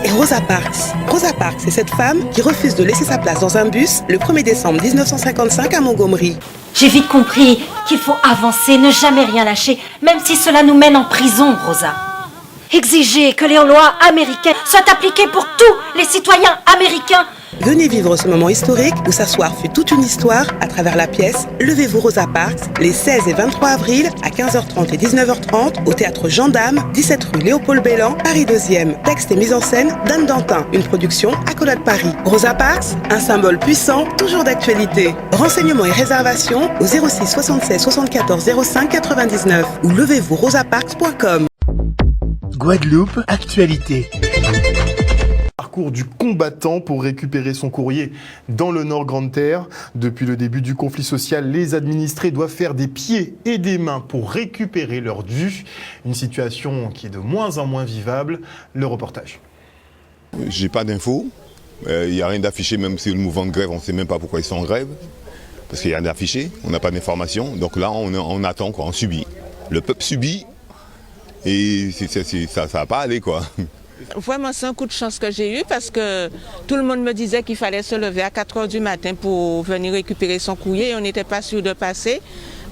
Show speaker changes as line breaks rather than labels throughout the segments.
est Rosa Parks. Rosa Parks, c'est cette femme qui refuse de laisser sa place dans un bus le 1er décembre 1955 à Montgomery.
J'ai vite compris qu'il faut avancer, ne jamais rien lâcher, même si cela nous mène en prison, Rosa. Exiger que les lois américaines soient appliquées pour tous les citoyens américains.
Venez vivre ce moment historique où s'asseoir fut toute une histoire à travers la pièce Levez-vous Rosa Parks, les 16 et 23 avril à 15h30 et 19h30 au théâtre Gendarme, 17 rue Léopold Bellan, Paris 2e. Texte et mise en scène d'Anne Dantin, une production Accolade Paris. Rosa Parks, un symbole puissant, toujours d'actualité. Renseignements et réservations au 06 76 74 05 99 ou levez-vous-rosaparks.com.
Guadeloupe, actualité.
Parcours du combattant pour récupérer son courrier dans le Nord Grande-Terre. Depuis le début du conflit social, les administrés doivent faire des pieds et des mains pour récupérer leur dû. Une situation qui est de moins en moins vivable. Le reportage.
J'ai pas d'infos. Il n'y a rien d'affiché, même si le mouvement de grève, on ne sait même pas pourquoi ils sont en grève. Parce qu'il n'y a rien d'affiché, on n'a pas d'informations. Donc là, on attend, quoi, on subit. Le peuple subit et ça ne va pas aller, quoi.
Vraiment, c'est un coup de chance que j'ai eu parce que tout le monde me disait qu'il fallait se lever à 4 h du matin pour venir récupérer son courrier et on n'était pas sûr de passer.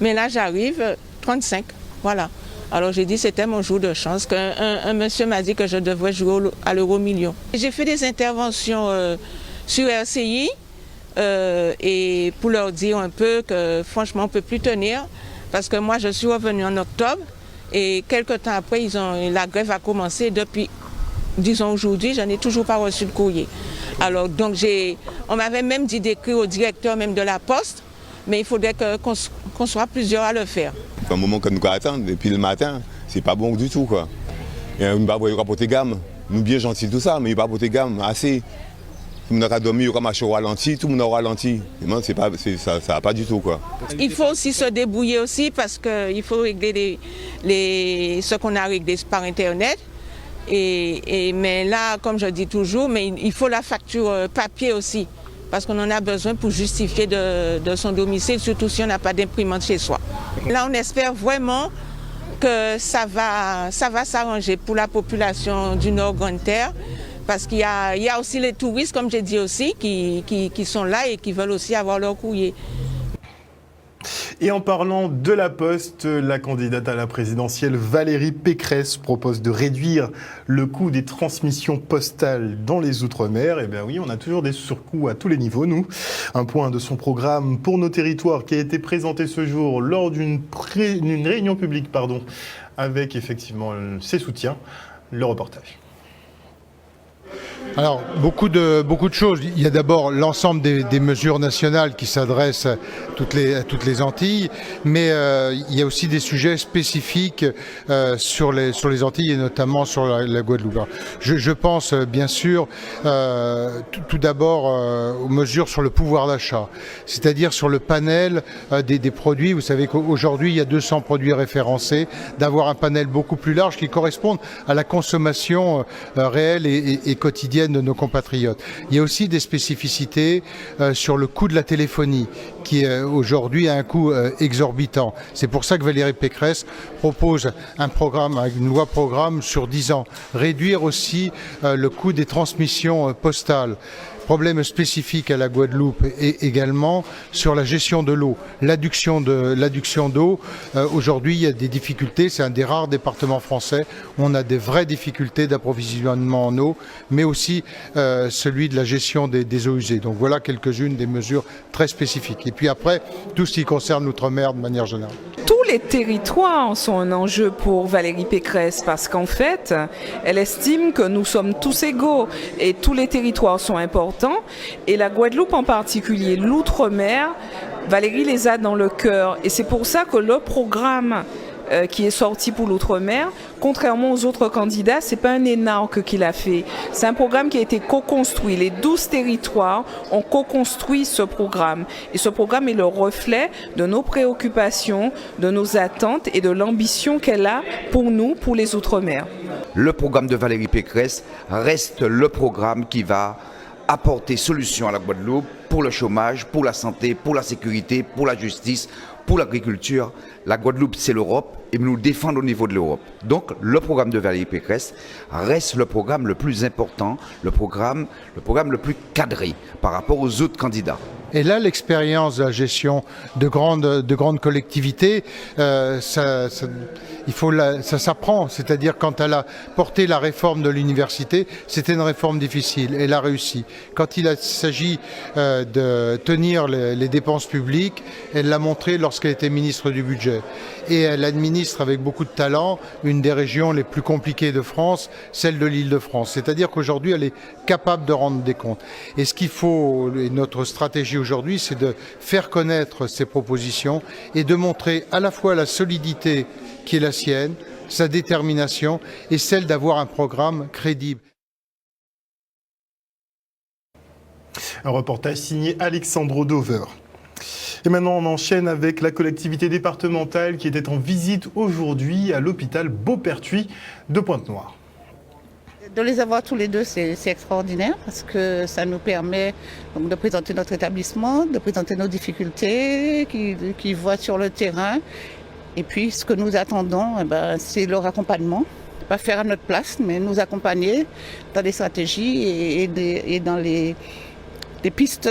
Mais là, j'arrive 35, voilà. Alors j'ai dit que c'était mon jour de chance, qu'un monsieur m'a dit que je devrais jouer à l'euro-million. J'ai fait des interventions sur RCI et pour leur dire un peu que franchement on ne peut plus tenir parce que moi je suis revenue en octobre et quelques temps après la grève a commencé depuis... Disons aujourd'hui, je n'ai toujours pas reçu de courrier. Alors donc on m'avait même dit d'écrire au directeur même de la poste, mais il faudrait qu'on soit plusieurs à le faire.
C'est un moment que nous attendons depuis le matin, c'est pas bon du tout, quoi. Et on va voir porter gamme, nous bien gentils tout ça, mais il va porter gamme assez. Tout le monde a dormi, il va marcher au ralenti, tout le monde au ralenti. Ça va pas du tout, quoi.
Il faut aussi se débrouiller aussi parce qu'il faut régler ce qu'on a réglé par internet. Mais là, comme je dis toujours, mais il faut la facture papier aussi, parce qu'on en a besoin pour justifier de son domicile, surtout si on n'a pas d'imprimante chez soi. Là, on espère vraiment que ça va s'arranger pour la population du Nord Grande-Terre, parce qu'il y a aussi les touristes, comme j'ai dit aussi, qui sont là et qui veulent aussi avoir leur courrier.
Et en parlant de la Poste, la candidate à la présidentielle Valérie Pécresse propose de réduire le coût des transmissions postales dans les Outre-mer. Eh bien oui, on a toujours des surcoûts à tous les niveaux, nous. Un point de son programme pour nos territoires qui a été présenté ce jour lors d'une réunion publique, avec effectivement ses soutiens. Le reportage.
Alors, beaucoup de choses. Il y a d'abord l'ensemble des mesures nationales qui s'adressent à toutes les Antilles, mais il y a aussi des sujets spécifiques sur les Antilles et notamment sur la Guadeloupe. Alors, je pense bien sûr tout d'abord aux mesures sur le pouvoir d'achat, c'est-à-dire sur le panel des produits. Vous savez qu'aujourd'hui, il y a 200 produits référencés, d'avoir un panel beaucoup plus large qui corresponde à la consommation réelle et quotidienne de nos compatriotes. Il y a aussi des spécificités sur le coût de la téléphonie qui aujourd'hui a un coût exorbitant. C'est pour ça que Valérie Pécresse propose un programme, une loi programme sur 10 ans. Réduire aussi le coût des transmissions postales. Problème spécifique à la Guadeloupe et également sur la gestion de l'eau, l'adduction d'eau. Aujourd'hui, il y a des difficultés. C'est un des rares départements français où on a des vraies difficultés d'approvisionnement en eau, mais aussi celui de la gestion des eaux usées. Donc voilà quelques-unes des mesures très spécifiques. Et puis après, tout ce qui concerne l'outre-mer de manière générale.
Tous les territoires sont un enjeu pour Valérie Pécresse parce qu'en fait, elle estime que nous sommes tous égaux et tous les territoires sont importants. Et la Guadeloupe en particulier, l'outre-mer, Valérie les a dans le cœur. Et c'est pour ça que le programme qui est sorti pour l'outre-mer, contrairement aux autres candidats, c'est pas un énarque qu'il a fait. C'est un programme qui a été co-construit. Les 12 territoires ont co-construit ce programme. Et ce programme est le reflet de nos préoccupations, de nos attentes et de l'ambition qu'elle a pour nous, pour les outre-mer.
Le programme de Valérie Pécresse reste le programme qui va apporter solution à la Guadeloupe pour le chômage, pour la santé, pour la sécurité, pour la justice, pour l'agriculture, la Guadeloupe, c'est l'Europe et nous défendons au niveau de l'Europe. Donc, le programme de Valérie Pécresse reste le programme le plus important, le programme le plus cadré par rapport aux autres candidats.
Et là, l'expérience de la gestion de grandes collectivités, ça s'apprend. C'est-à-dire, quand elle a porté la réforme de l'université, c'était une réforme difficile. Elle a réussi. Quand il s'agit de tenir les dépenses publiques, elle l'a montré lorsqu'elle était ministre du Budget. Et elle administre avec beaucoup de talent une des régions les plus compliquées de France, celle de l'Île-de-France. C'est-à-dire qu'aujourd'hui, elle est capable de rendre des comptes. Et ce qu'il faut, et notre stratégie aujourd'hui, c'est de faire connaître ces propositions et de montrer à la fois la solidité qui est la sienne, sa détermination et celle d'avoir un programme crédible.
Un reportage signé Alexandre Dover. Et maintenant, on enchaîne avec la collectivité départementale qui était en visite aujourd'hui à l'hôpital Beauperthuis de Pointe-Noire.
De les avoir tous les deux, c'est extraordinaire parce que ça nous permet donc, de présenter notre établissement, de présenter nos difficultés qu'ils voient sur le terrain. Et puis, ce que nous attendons, c'est leur accompagnement. Pas faire à notre place, mais nous accompagner dans les stratégies et dans les pistes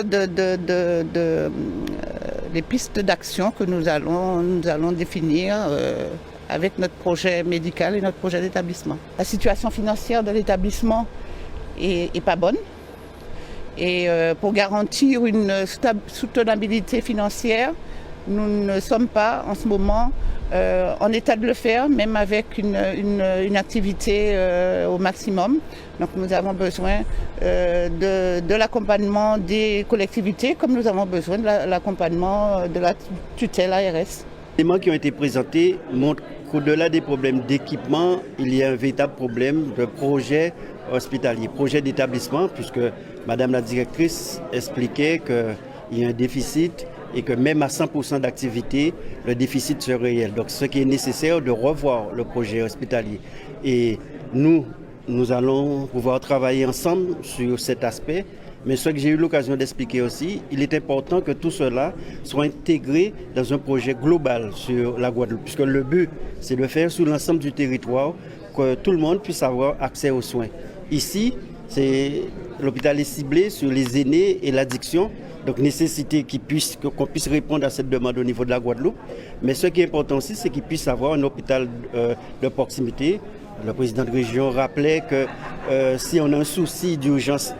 les pistes d'action que nous allons définir avec notre projet médical et notre projet d'établissement. La situation financière de l'établissement est pas bonne. Et pour garantir une soutenabilité financière, nous ne sommes pas en ce moment en état de le faire, même avec une activité au maximum. Donc nous avons besoin de l'accompagnement des collectivités, comme nous avons besoin de l'accompagnement de la tutelle ARS.
Les éléments qui ont été présentés montrent qu'au-delà des problèmes d'équipement, il y a un véritable problème de projet hospitalier, projet d'établissement, puisque Madame la directrice expliquait qu'il y a un déficit et que même à 100% d'activité, le déficit serait réel. Donc ce qui est nécessaire de revoir le projet hospitalier. Et nous allons pouvoir travailler ensemble sur cet aspect. Mais ce que j'ai eu l'occasion d'expliquer aussi, il est important que tout cela soit intégré dans un projet global sur la Guadeloupe. Puisque le but, c'est de faire sur l'ensemble du territoire que tout le monde puisse avoir accès aux soins. Ici, l'hôpital est ciblé sur les aînés et l'addiction. Donc nécessité qu'on puisse répondre à cette demande au niveau de la Guadeloupe. Mais ce qui est important aussi, c'est qu'il puisse avoir un hôpital de proximité. Le président de région rappelait que si on a un souci d'urgence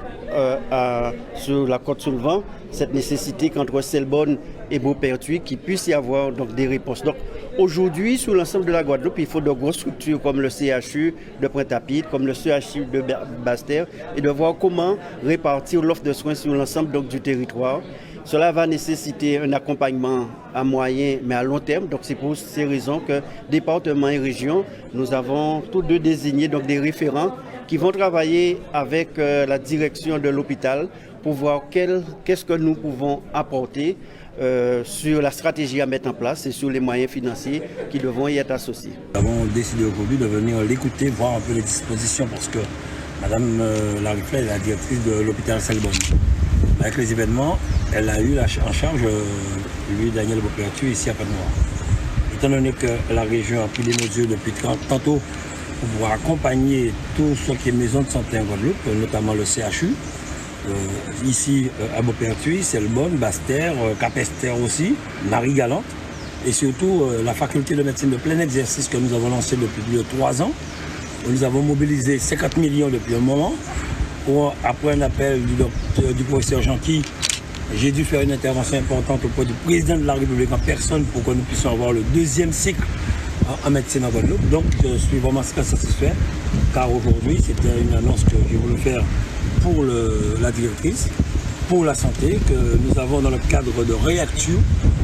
sur la Côte-sur-le-Vent, cette nécessité qu'entre Selborne et Beauperthuis, qu'il puisse y avoir donc, des réponses. Donc aujourd'hui, sur l'ensemble de la Guadeloupe, il faut de grosses structures comme le CHU de Pointe-à-Pitre, comme le CHU de Basse-Terre, et de voir comment répartir l'offre de soins sur l'ensemble donc, du territoire. Cela va nécessiter un accompagnement à moyen mais à long terme. Donc c'est pour ces raisons que département et région, nous avons tous deux désigné donc, des référents qui vont travailler avec la direction de l'hôpital pour voir qu'est-ce que nous pouvons apporter sur la stratégie à mettre en place et sur les moyens financiers qui devront y être associés.
Nous avons décidé aujourd'hui de venir l'écouter, voir un peu les dispositions parce que Madame Lariflet est la directrice de l'hôpital Selborne. Avec les événements, elle a eu en charge lui, Daniel Beauperthuis, ici à Pointe-Noire. Étant donné que la région a pris des mesures depuis tantôt pour pouvoir accompagner tout ce qui est maison de santé en Guadeloupe, notamment le CHU, ici à Beauperthuis, Selborne, Basse-Terre, Cap-Esther aussi, Marie-Galante, et surtout la faculté de médecine de plein exercice que nous avons lancée depuis plus de 3 ans. Nous avons mobilisé 50 millions depuis un moment. Après un appel du professeur Jean-Qui, j'ai dû faire une intervention importante auprès du président de la République en personne pour que nous puissions avoir le 2e cycle en médecine en Guadeloupe. Donc je suis vraiment très satisfait car aujourd'hui c'était une annonce que j'ai voulu faire pour la directrice, pour la santé, que nous avons dans le cadre de Réactu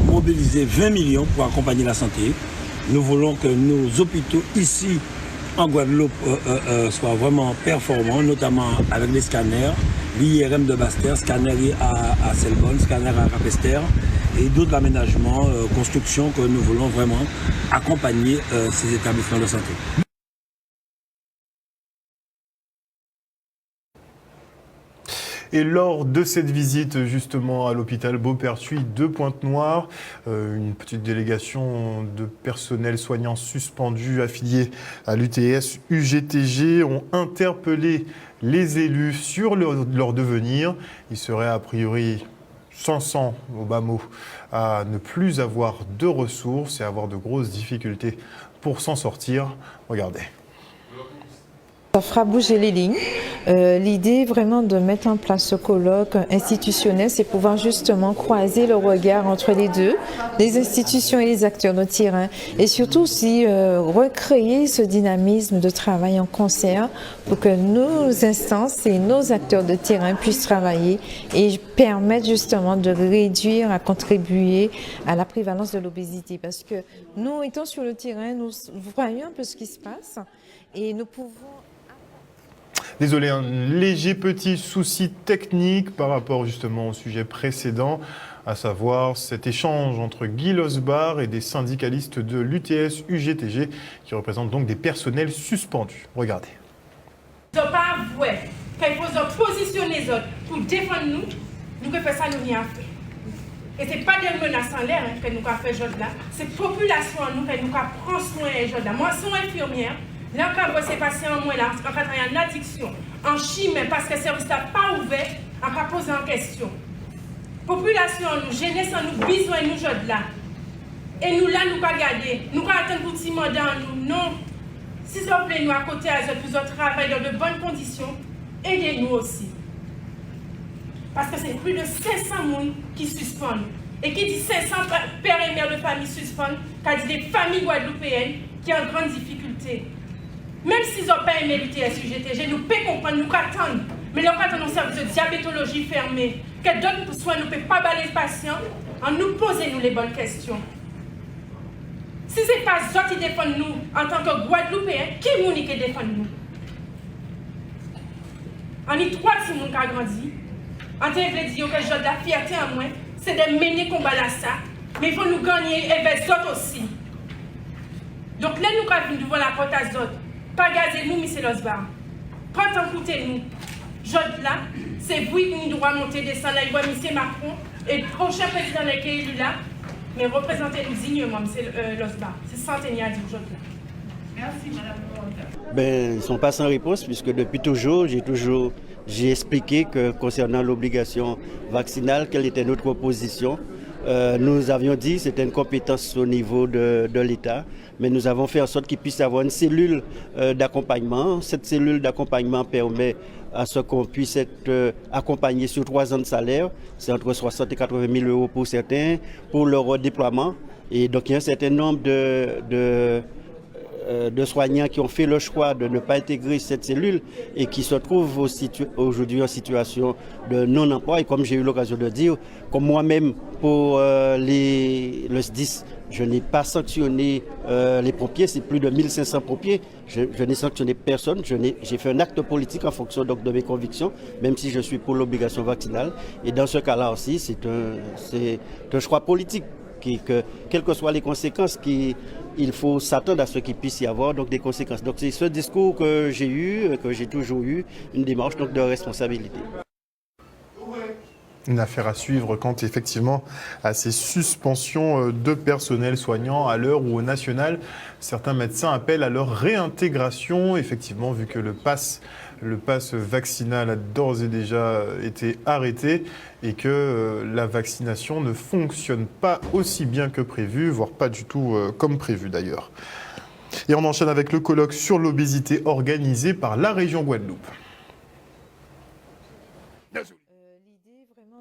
mobilisé 20 millions pour accompagner la santé. Nous voulons que nos hôpitaux ici en Guadeloupe soient vraiment performants, notamment avec les scanners, l'IRM de Basse-Terre, scanner à Selborne, scanner à Cap-Esther et d'autres aménagements, constructions que nous voulons vraiment accompagner ces établissements de santé.
Et lors de cette visite justement à l'hôpital Beauperthuis de Pointe-Noire, une petite délégation de personnel soignant suspendu affilié à l'UTS UGTG ont interpellé les élus sur leur devenir. Ils seraient a priori 500 au bas mot à ne plus avoir de ressources et avoir de grosses difficultés pour s'en sortir. Regardez.
Ça fera bouger les lignes. L'idée vraiment de mettre en place ce colloque institutionnel, c'est pouvoir justement croiser le regard entre les deux, les institutions et les acteurs de terrain, et surtout aussi recréer ce dynamisme de travail en concert pour que nos instances et nos acteurs de terrain puissent travailler et permettre justement de réduire, à contribuer à la prévalence de l'obésité. Parce que nous étant sur le terrain, nous voyons un peu ce qui se passe et nous pouvons...
Désolé, un léger petit souci technique par rapport justement au sujet précédent, à savoir cet échange entre Guy Losbar et des syndicalistes de l'UTS UGTG qui représentent donc des personnels suspendus. Regardez.
Ils n'ont pas avoué qu'il faut positionner les autres pour défendre nous que ça nous vient à faire. Et ce n'est pas des menaces en l'air que nous avons fait aujourd'hui là, c'est la population nous que nous avons pris soin aujourd'hui. Moi, je suis infirmière. Là, quand vous êtes passé en moi, là, quand il y a une addiction, en chimie, parce que le service n'a pas ouvert, on va poser en question. Population, nous, jeunesse, nous, besoin nous, aujourd'hui là. Et nous, là, nous, pas garder. Nous, pas attendre pour petit mandat, nous, non. Si vous plaît, nous, à côté, à eux, pour travailler dans de bonnes conditions, aidez-nous aussi. Parce que c'est plus de 500 personnes qui suspendent. Et qui dit 500 pères et mères de famille suspendent, qui dit des familles guadeloupéennes qui ont en grande difficulté. Même s'ils n'ont pas aimé l'UTS UGTG, nous pouvons comprendre, nous attendons. Mais nous attendons un service de diabétologie fermé. Que d'autres soins ne peuvent pas balayer les patients en nous posant les bonnes questions. Si ce n'est pas eux qui défendent nous en tant que Guadeloupéens, qui est-ce qui défend nous? On est trois petits gens qui ont grandi. On veut dire que j'ai de la fierté en moi, c'est de mener combat à ça. Mais il faut nous gagner et vers les autres aussi. Donc là, nous avons devant la porte à les autres. Pas gazer nous, M. Losbar. Quand on écoute nous, Jod là, c'est vous qui nous devons monter, descendre là, il voit M. Macron, et le prochain président qui est élu là, mais représentez-nous dignement, M. Losbar. C'est centenaire à dire Jod là. Merci, Mme.
Ils ne sont pas sans réponse, puisque depuis toujours, j'ai expliqué que concernant l'obligation vaccinale, quelle était notre position. Nous avions dit que c'était une compétence au niveau de l'État, mais nous avons fait en sorte qu'il puisse y avoir une cellule d'accompagnement. Cette cellule d'accompagnement permet à ce qu'on puisse être accompagné sur 3 ans de salaire. C'est entre 60 et 80 000 euros pour certains, pour leur redéploiement. Et donc il y a un certain nombre de soignants qui ont fait le choix de ne pas intégrer cette cellule et qui se trouvent aujourd'hui en situation de non-emploi. Et comme j'ai eu l'occasion de dire, comme moi-même pour le SDIS, je n'ai pas sanctionné les pompiers, c'est plus de 1500 pompiers. Je n'ai sanctionné personne, j'ai fait un acte politique en fonction donc, de mes convictions, même si je suis pour l'obligation vaccinale. Et dans ce cas-là aussi, c'est un choix politique. Quelles que soient les conséquences, il faut s'attendre à ce qu'il puisse y avoir donc, des conséquences. Donc c'est ce discours que j'ai eu, que j'ai toujours eu, une démarche donc, de responsabilité.
Une affaire à suivre quant effectivement à ces suspensions de personnel soignant à l'heure où au national, certains médecins appellent à leur réintégration. Effectivement, vu que le pass vaccinal a d'ores et déjà été arrêté et que la vaccination ne fonctionne pas aussi bien que prévu, voire pas du tout comme prévu d'ailleurs. Et on enchaîne avec le colloque sur l'obésité organisé par la région Guadeloupe.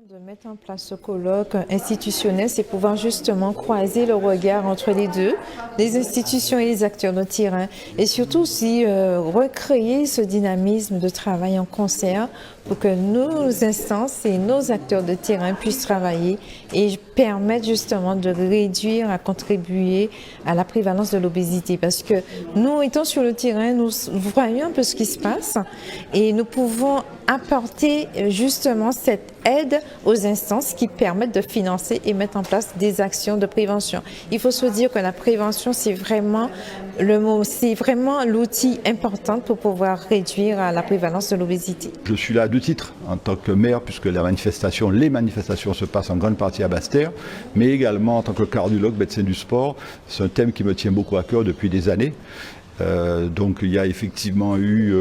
De mettre en place ce colloque institutionnel, c'est pouvoir justement croiser le regard entre les deux, les institutions et les acteurs de terrain, et surtout aussi recréer ce dynamisme de travail en concert pour que nos instances et nos acteurs de terrain puissent travailler et permettre justement de réduire, à contribuer à la prévalence de l'obésité. Parce que nous étant sur le terrain, nous voyons un peu ce qui se passe et nous pouvons apporter justement cette aide aux instances qui permettent de financer et mettre en place des actions de prévention. Il faut se dire que la prévention, c'est vraiment l'outil important pour pouvoir réduire la prévalence de l'obésité.
Je suis là à 2 titres, en tant que maire, puisque les manifestations se passent en grande partie à Basse-Terre, mais également en tant que cardiologue, médecin du sport. C'est un thème qui me tient beaucoup à cœur depuis des années. Donc il y a effectivement eu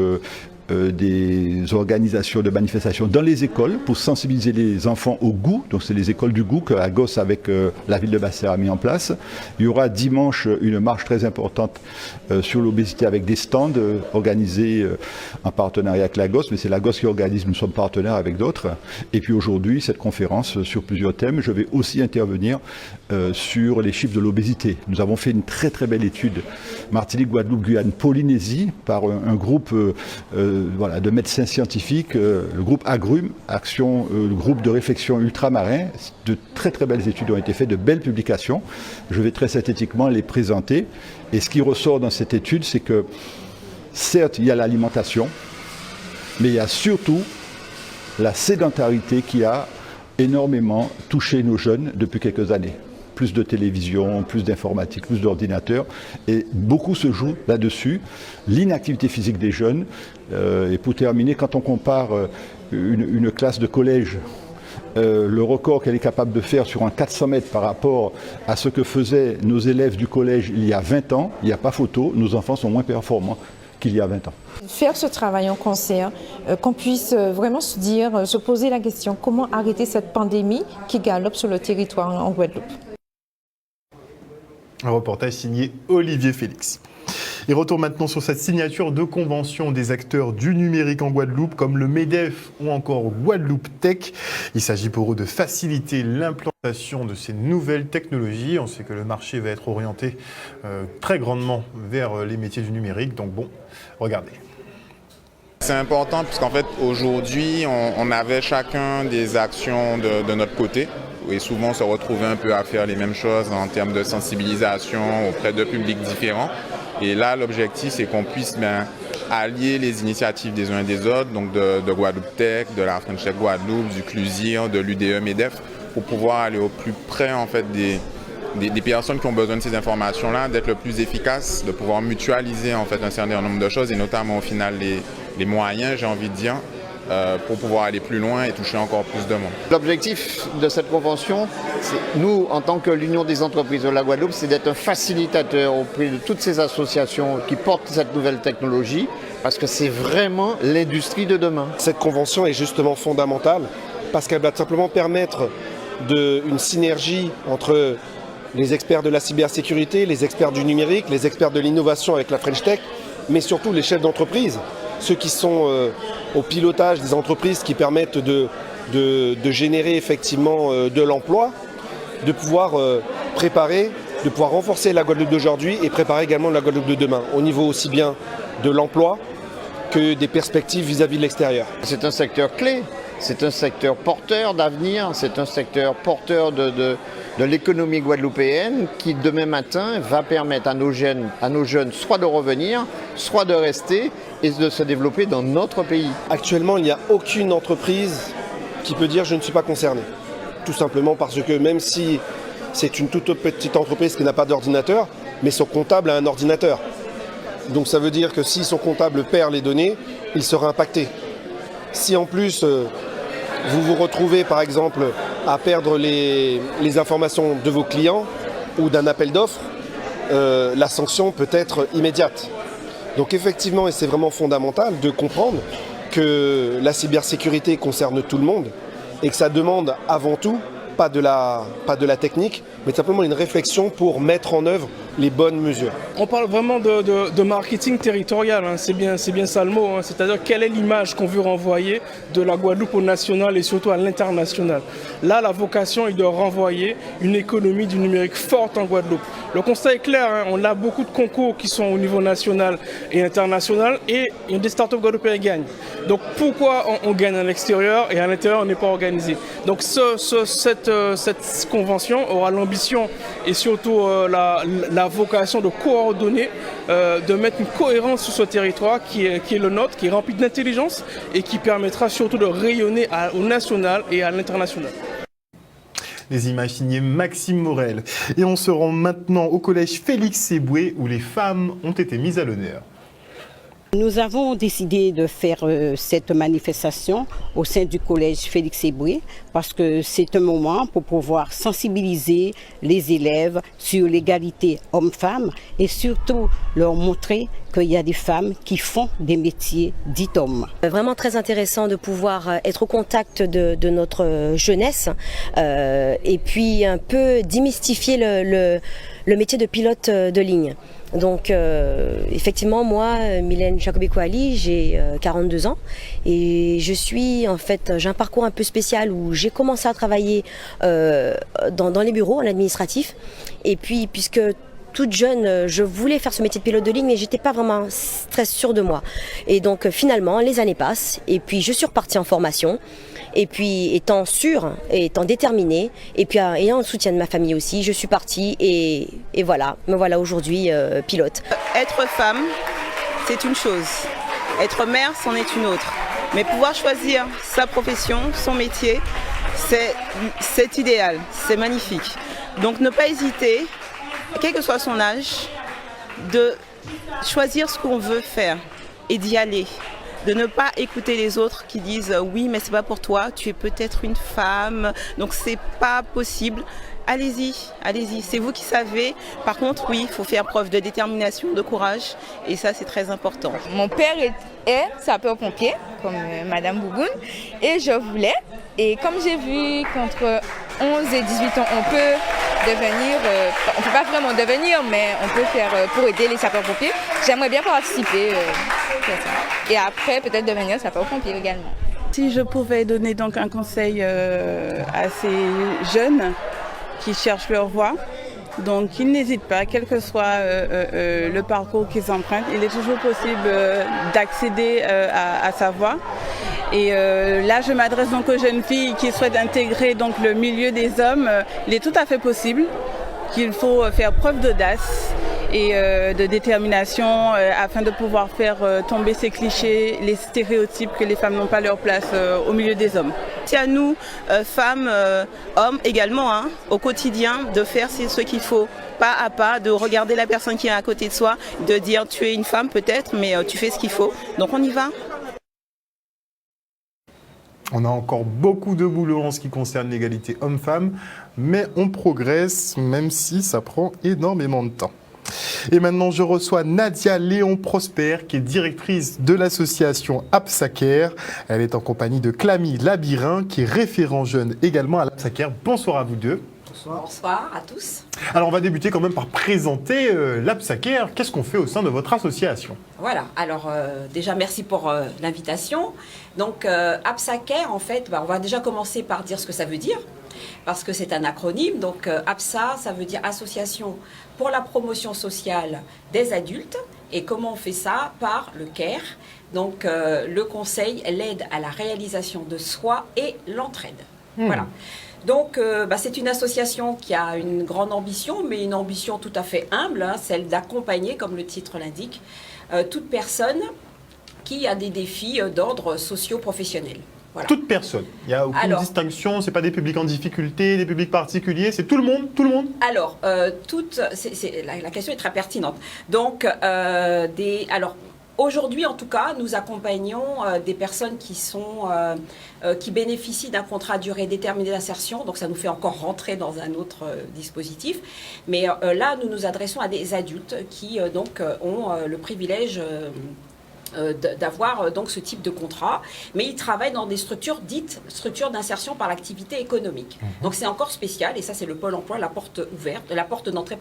des organisations de manifestations dans les écoles pour sensibiliser les enfants au goût. Donc c'est les écoles du goût que Agos avec la ville de Basse-Terre a mis en place. Il y aura dimanche une marche très importante sur l'obésité avec des stands organisés en partenariat avec l'Agos, mais c'est l'Agos qui organise, nous sommes partenaires avec d'autres. Et puis aujourd'hui, cette conférence sur plusieurs thèmes. Je vais aussi intervenir sur les chiffres de l'obésité. Nous avons fait une très très belle étude Martinique, Guadeloupe, Guyane, Polynésie par un groupe de médecins scientifiques, le groupe Agrume, le groupe de réflexion ultramarin. De très très belles études ont été faites, de belles publications. Je vais très synthétiquement les présenter. Et ce qui ressort dans cette étude, c'est que certes, il y a l'alimentation, mais il y a surtout la sédentarité qui a énormément touché nos jeunes depuis quelques années. Plus de télévision, plus d'informatique, plus d'ordinateurs. Et beaucoup se joue là-dessus. L'inactivité physique des jeunes. Et pour terminer, quand on compare une classe de collège, le record qu'elle est capable de faire sur un 400 mètres par rapport à ce que faisaient nos élèves du collège il y a 20 ans, il n'y a pas photo, nos enfants sont moins performants qu'il y a 20 ans.
Faire ce travail en concert, qu'on puisse vraiment se poser la question comment arrêter cette pandémie qui galope sur le territoire en Guadeloupe.
Un reportage signé Olivier Félix. Et retour maintenant sur cette signature de convention des acteurs du numérique en Guadeloupe, comme le MEDEF ou encore Guadeloupe Tech. Il s'agit pour eux de faciliter l'implantation de ces nouvelles technologies. On sait que le marché va être orienté très grandement vers les métiers du numérique. Donc bon, regardez.
C'est important puisqu'en fait aujourd'hui on avait chacun des actions de notre côté et souvent on se retrouvait un peu à faire les mêmes choses en termes de sensibilisation auprès de publics différents. Et là l'objectif c'est qu'on puisse allier les initiatives des uns et des autres, donc de Guadeloupe Tech, de la French Tech Guadeloupe, du CLUSIR, de l'UDE MEDEF, pour pouvoir aller au plus près en fait des personnes qui ont besoin de ces informations-là, d'être le plus efficace, de pouvoir mutualiser en fait un certain nombre de choses et notamment au final les moyens, j'ai envie de dire, pour pouvoir aller plus loin et toucher encore plus de monde.
L'objectif de cette convention, nous, en tant que l'Union des entreprises de la Guadeloupe, c'est d'être un facilitateur auprès de toutes ces associations qui portent cette nouvelle technologie, parce que c'est vraiment l'industrie de demain.
Cette convention est justement fondamentale, parce qu'elle va simplement permettre une synergie entre les experts de la cybersécurité, les experts du numérique, les experts de l'innovation avec la French Tech, mais surtout les chefs d'entreprise, ceux qui sont au pilotage des entreprises qui permettent de générer effectivement de l'emploi, de pouvoir préparer, de pouvoir renforcer la Guadeloupe d'aujourd'hui et préparer également la Guadeloupe de demain, au niveau aussi bien de l'emploi que des perspectives vis-à-vis de l'extérieur.
C'est un secteur clé, c'est un secteur porteur d'avenir, c'est un secteur porteur de l'économie guadeloupéenne qui demain matin va permettre à nos jeunes soit de revenir, soit de rester et de se développer dans notre pays.
Actuellement, il n'y a aucune entreprise qui peut dire je ne suis pas concerné. Tout simplement parce que même si c'est une toute petite entreprise qui n'a pas d'ordinateur, mais son comptable a un ordinateur. Donc ça veut dire que si son comptable perd les données, il sera impacté. Si en plus vous vous retrouvez par exemple à perdre les informations de vos clients ou d'un appel d'offres, la sanction peut être immédiate. Donc effectivement, et c'est vraiment fondamental de comprendre que la cybersécurité concerne tout le monde et que ça demande avant tout, pas de la technique, mais simplement une réflexion pour mettre en œuvre les bonnes mesures.
On parle vraiment de marketing territorial, hein. C'est bien ça le mot, hein. C'est-à-dire quelle est l'image qu'on veut renvoyer de la Guadeloupe au national et surtout à l'international. Là, la vocation est de renvoyer une économie du numérique forte en Guadeloupe. Le constat est clair, hein. On a beaucoup de concours qui sont au niveau national et international et des startups guadeloupéennes gagnent. Donc pourquoi on gagne à l'extérieur et à l'intérieur on n'est pas organisé? Donc cette convention aura l'ambition et surtout la la vocation de coordonner, de mettre une cohérence sur ce territoire qui est le nôtre, qui est rempli d'intelligence et qui permettra surtout de rayonner au national et à l'international.
Les images signées Maxime Morel. Et on se rend maintenant au collège Félix Éboué où les femmes ont été mises à l'honneur.
Nous avons décidé de faire cette manifestation au sein du collège Félix Éboué parce que c'est un moment pour pouvoir sensibiliser les élèves sur l'égalité homme-femme et surtout leur montrer qu'il y a des femmes qui font des métiers dits hommes.
Vraiment très intéressant de pouvoir être au contact de notre jeunesse et puis un peu démystifier le métier de pilote de ligne. Donc effectivement moi, Mylène Jacobi-Kouali, j'ai 42 ans et j'ai un parcours un peu spécial où j'ai commencé à travailler dans les bureaux, en administratif, et puis puisque toute jeune, je voulais faire ce métier de pilote de ligne, mais j'étais pas vraiment très sûre de moi. Et donc finalement, les années passent, et puis je suis repartie en formation. Et puis étant sûre, et étant déterminée, et puis ayant le soutien de ma famille aussi, je suis partie et voilà, me voilà aujourd'hui pilote.
Être femme, c'est une chose. Être mère, c'en est une autre. Mais pouvoir choisir sa profession, son métier, c'est idéal, c'est magnifique. Donc ne pas hésiter, quel que soit son âge, de choisir ce qu'on veut faire et d'y aller. De ne pas écouter les autres qui disent oui mais c'est pas pour toi, tu es peut-être une femme, donc c'est pas possible. Allez-y, c'est vous qui savez. Par contre oui, il faut faire preuve de détermination, de courage et ça c'est très important.
Mon père est sapeur-pompier, comme Madame Bougoun, et je voulais, et comme j'ai vu qu'entre 11 et 18 ans on peut devenir, on peut pas vraiment devenir, mais on peut faire pour aider les sapeurs-pompiers, j'aimerais bien participer. Et après, peut-être devenir sapeur-pompier également.
Si je pouvais donner donc un conseil à ces jeunes qui cherchent leur voie, donc ils n'hésitent pas, quel que soit le parcours qu'ils empruntent, il est toujours possible d'accéder à sa voie. Et là, je m'adresse donc aux jeunes filles qui souhaitent intégrer donc le milieu des hommes. Il est tout à fait possible qu'il faut faire preuve d'audace et de détermination afin de pouvoir faire tomber ces clichés, les stéréotypes que les femmes n'ont pas leur place au milieu des hommes. C'est à nous, femmes, hommes également, au quotidien, de faire ce qu'il faut, pas à pas, de regarder la personne qui est à côté de soi, de dire tu es une femme peut-être, mais tu fais ce qu'il faut. Donc on y va.
On a encore beaucoup de boulot en ce qui concerne l'égalité homme-femme, mais on progresse, même si ça prend énormément de temps. Et maintenant, je reçois Nadia Léon Prosper, qui est directrice de l'association Absaker. Elle est en compagnie de Clamy Labirin, qui est référent jeune également à l'Absaker. Bonsoir à vous deux.
Bonsoir à tous.
Alors, on va débuter quand même par présenter l'Absaker. Qu'est-ce qu'on fait au sein de votre association?
Voilà, alors déjà merci pour l'invitation. Donc, Absaker, en fait, on va déjà commencer par dire ce que ça veut dire, parce que c'est un acronyme. Donc, APSA, ça veut dire Association pour la promotion sociale des adultes. Et comment on fait ça? Par le CARE, donc le conseil, l'aide à la réalisation de soi et l'entraide. Voilà. Donc, c'est une association qui a une grande ambition, mais une ambition tout à fait humble, celle d'accompagner, comme le titre l'indique, toute personne qui a des défis d'ordre socio-professionnel. Voilà.
Toute personne. Il n'y a aucune distinction, ce n'est pas des publics en difficulté, des publics particuliers, c'est tout le monde, tout le monde.
Alors, la question est très pertinente. Donc, aujourd'hui, en tout cas, nous accompagnons des personnes qui bénéficient d'un contrat à durée déterminée d'insertion. Donc, ça nous fait encore rentrer dans un autre dispositif. Mais là, nous nous adressons à des adultes qui ont le privilège d'avoir donc ce type de contrat, mais ils travaillent dans des structures dites structures d'insertion par l'activité économique. Donc c'est encore spécial, et ça c'est le pôle emploi, la porte d'entrée,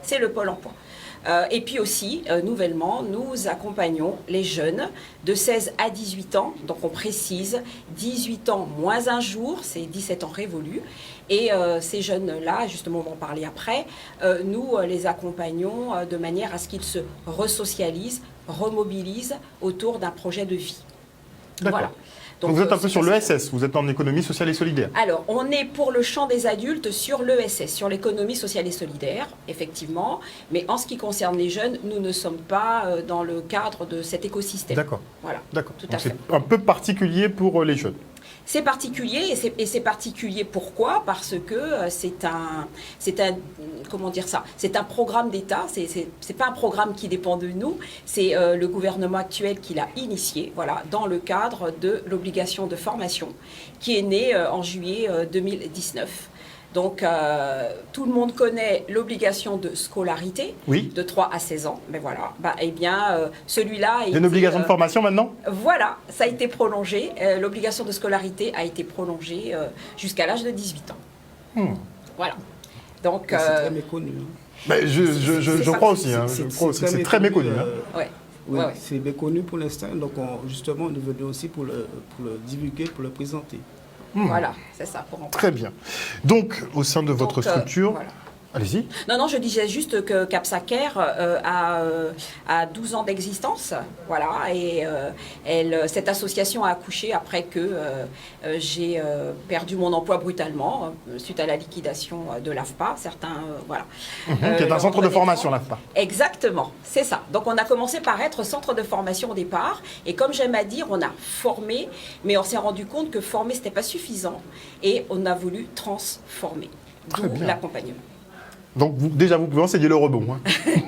c'est le pôle emploi. Et puis aussi, nouvellement, nous accompagnons les jeunes de 16 à 18 ans, donc on précise 18 ans moins un jour, c'est 17 ans révolus. Et ces jeunes-là, justement, on va en parler après, nous les accompagnons de manière à ce qu'ils se resocialisent, remobilisent autour d'un projet de vie. Voilà.
Donc vous êtes un peu sur l'ESS, vous êtes en économie sociale et solidaire.
Alors, on est pour le champ des adultes sur l'ESS, sur l'économie sociale et solidaire, effectivement. Mais en ce qui concerne les jeunes, nous ne sommes pas dans le cadre de cet écosystème.
D'accord.
Voilà.
D'accord.
Tout à fait.
C'est un peu particulier pour les jeunes.
C'est particulier, et c'est particulier pourquoi? Parce que c'est un programme d'État, c'est pas un programme qui dépend de nous, c'est le gouvernement actuel qui l'a initié, voilà, dans le cadre de l'obligation de formation, qui est née en juillet 2019. Donc, tout le monde connaît l'obligation de scolarité, de 3 à 16 ans. Mais voilà, celui-là...
Il y a une obligation de formation maintenant?
Voilà, ça a été prolongé. L'obligation de scolarité a été prolongée jusqu'à l'âge de 18 ans. Voilà. Donc...
C'est très méconnu.
Je crois aussi. C'est très méconnu.
Oui, c'est méconnu pour l'instant. Donc, justement, on est venu aussi pour le divulguer, pour le présenter.
Voilà, c'est ça.
Très bien. Donc, au sein de votre structure...
Voilà.
Allez-y.
Non, je disais juste que Capsacare a 12 ans d'existence, voilà, et cette association a accouché après que j'ai perdu mon emploi brutalement suite à la liquidation de l'AFPA. Certains, voilà.
Qui est un centre de formation, l'AFPA.
Exactement, c'est ça. Donc on a commencé par être centre de formation au départ, et comme j'aime à dire, on a formé, mais on s'est rendu compte que former c'était pas suffisant, et on a voulu transformer. D'où l'accompagnement.
Donc vous pouvez enseigner le rebond.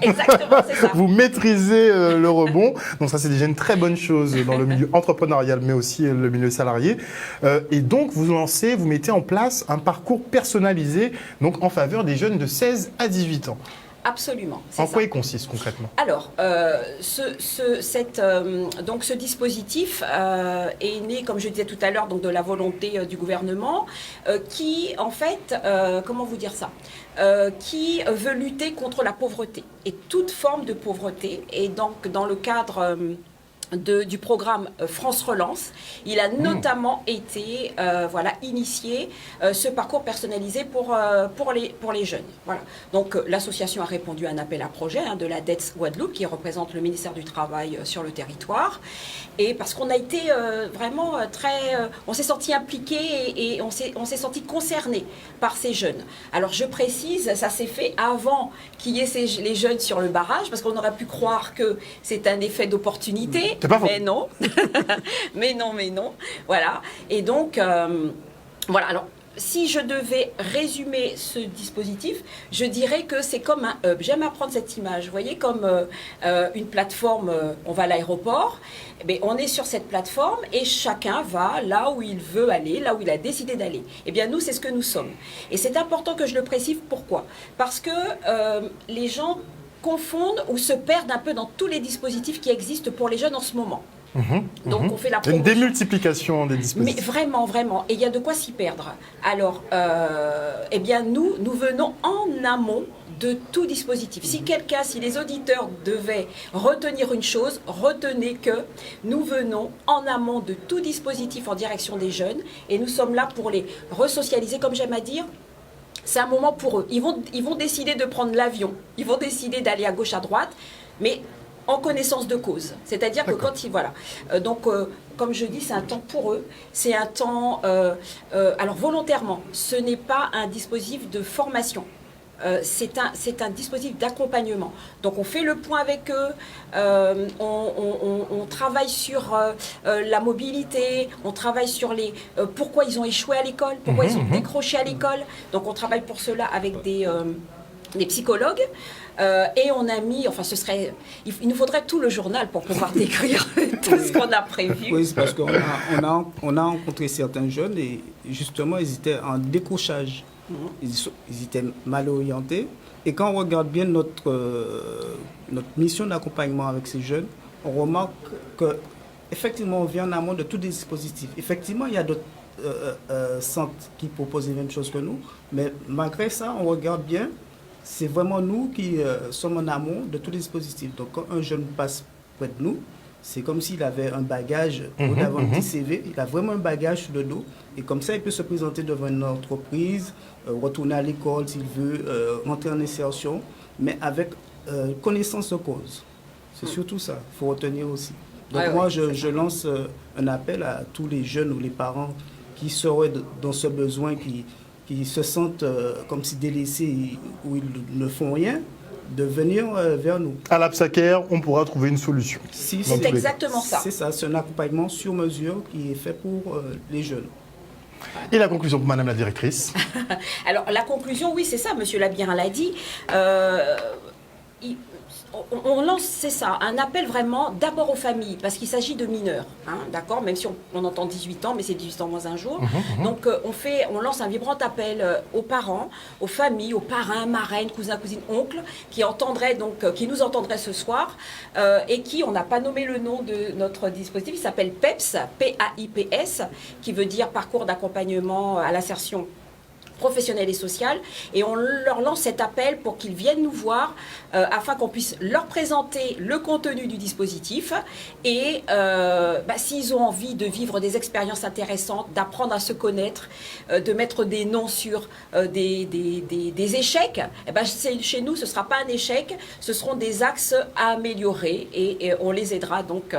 Exactement, c'est ça.
Vous maîtrisez le rebond. Donc ça, c'est déjà une très bonne chose dans le milieu entrepreneurial, mais aussi le milieu salarié. Et donc vous mettez en place un parcours personnalisé donc en faveur des jeunes de 16 à 18 ans.
Absolument.
En quoi il consiste concrètement?
Alors, donc ce dispositif est né, comme je disais tout à l'heure, donc de la volonté du gouvernement, qui, en fait, comment vous dire ça, qui veut lutter contre la pauvreté et toute forme de pauvreté. Et donc, dans le cadre du programme France Relance, il a notamment été initié ce parcours personnalisé pour les jeunes. Voilà. Donc l'association a répondu à un appel à projet de la DETS Guadeloupe qui représente le ministère du Travail sur le territoire. Et parce qu'on a été vraiment on s'est senti impliqué et on s'est senti concerné par ces jeunes. Alors je précise, ça s'est fait avant qu'il y ait les jeunes sur le barrage, parce qu'on aurait pu croire que c'est un effet d'opportunité. Mais non. mais non. Voilà. Et donc, voilà. Alors, si je devais résumer ce dispositif, je dirais que c'est comme un hub. J'aime apprendre cette image. Vous voyez, comme une plateforme, on va à l'aéroport, on est sur cette plateforme et chacun va là où il veut aller, là où il a décidé d'aller. Eh bien, nous, c'est ce que nous sommes. Et c'est important que je le précise. Pourquoi? Parce que les gens confondent ou se perdent un peu dans tous les dispositifs qui existent pour les jeunes en ce moment. Donc on fait la promotion.
Une démultiplication des dispositifs.
Mais vraiment. Et il y a de quoi s'y perdre. Alors, eh bien, nous venons en amont de tout dispositif. Si les auditeurs devaient retenir une chose, retenez que nous venons en amont de tout dispositif en direction des jeunes et nous sommes là pour les resocialiser, comme j'aime à dire. C'est un moment pour eux. Ils vont décider de prendre l'avion. Ils vont décider d'aller à gauche, à droite, mais en connaissance de cause. C'est-à-dire que quand ils... Voilà. Donc, comme je dis, c'est un temps pour eux. C'est un temps... alors, volontairement, ce n'est pas un dispositif de formation. C'est un dispositif d'accompagnement. Donc on fait le point avec eux, on travaille sur la mobilité, on travaille sur pourquoi ils ont échoué à l'école, pourquoi ils ont décroché à l'école. Donc on travaille pour cela avec des psychologues. Et on a mis, il nous faudrait tout le journal pour pouvoir décrire tout ce qu'on a prévu.
Oui, c'est parce qu'on a rencontré certains jeunes et justement ils étaient en décrochage. Ils étaient mal orientés. Et quand on regarde bien notre mission d'accompagnement avec ces jeunes, on remarque qu'effectivement, on vient en amont de tous les dispositifs. Effectivement, il y a d'autres centres qui proposent les mêmes choses que nous. Mais malgré ça, on regarde bien, c'est vraiment nous qui sommes en amont de tous les dispositifs. Donc, quand un jeune passe près de nous, c'est comme s'il avait un bagage, au-delà d'un petit CV, il a vraiment un bagage sur le dos. Et comme ça, il peut se présenter devant une entreprise, retourner à l'école s'il veut, rentrer en insertion, mais avec connaissance de cause. C'est surtout ça, il faut retenir aussi. Donc moi, je lance un appel à tous les jeunes ou les parents qui seraient dans ce besoin, qui se sentent comme si délaissés ou ils ne font rien, de venir vers nous.
À l'Absaker, on pourra trouver une solution.
C'est exactement ça.
C'est ça, c'est un accompagnement sur mesure qui est fait pour les jeunes.
Et la conclusion pour Madame la directrice?
Alors la conclusion, oui, c'est ça, Monsieur Labirin l'a dit. On lance, c'est ça, un appel vraiment d'abord aux familles, parce qu'il s'agit de mineurs, hein, d'accord, même si on entend 18 ans, mais c'est 18 ans moins un jour. Donc on lance un vibrant appel aux parents, aux familles, aux parrains, marraines, cousins, cousines, oncles, qui nous entendraient ce soir, et qui, on n'a pas nommé le nom de notre dispositif, il s'appelle PAIPS, P-A-I-P-S, qui veut dire parcours d'accompagnement à l'insertion professionnelle et sociale, et on leur lance cet appel pour qu'ils viennent nous voir afin qu'on puisse leur présenter le contenu du dispositif et s'ils ont envie de vivre des expériences intéressantes, d'apprendre à se connaître, de mettre des noms sur des échecs, chez nous ce ne sera pas un échec, ce seront des axes à améliorer et on les aidera donc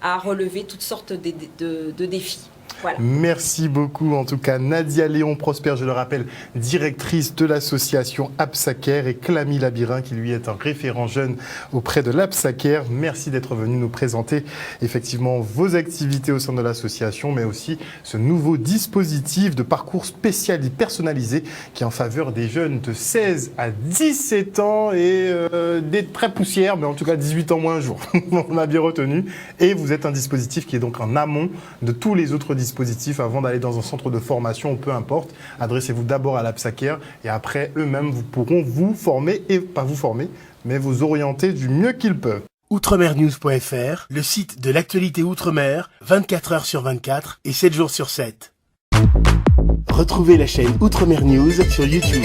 à relever toutes sortes de défis. Voilà.
Merci beaucoup, en tout cas, Nadia Léon Prosper, je le rappelle, directrice de l'association Absaker, et Clamy Labirin, qui lui est un référent jeune auprès de l'Absaker. Merci d'être venu nous présenter effectivement vos activités au sein de l'association, mais aussi ce nouveau dispositif de parcours spécial et personnalisé qui est en faveur des jeunes de 16 à 17 ans et des très poussières, mais en tout cas 18 ans moins un jour. On a bien retenu. Et vous êtes un dispositif qui est donc en amont de tous les autres dispositifs avant d'aller dans un centre de formation ou peu importe. Adressez-vous d'abord à l'Absaker et après eux-mêmes pourront vous former, et pas vous former, mais vous orienter du mieux qu'ils peuvent.
Outremernews.fr, le site de l'actualité Outre-mer, 24 heures sur 24 et 7 jours sur 7. Retrouvez la chaîne Outremer News sur YouTube.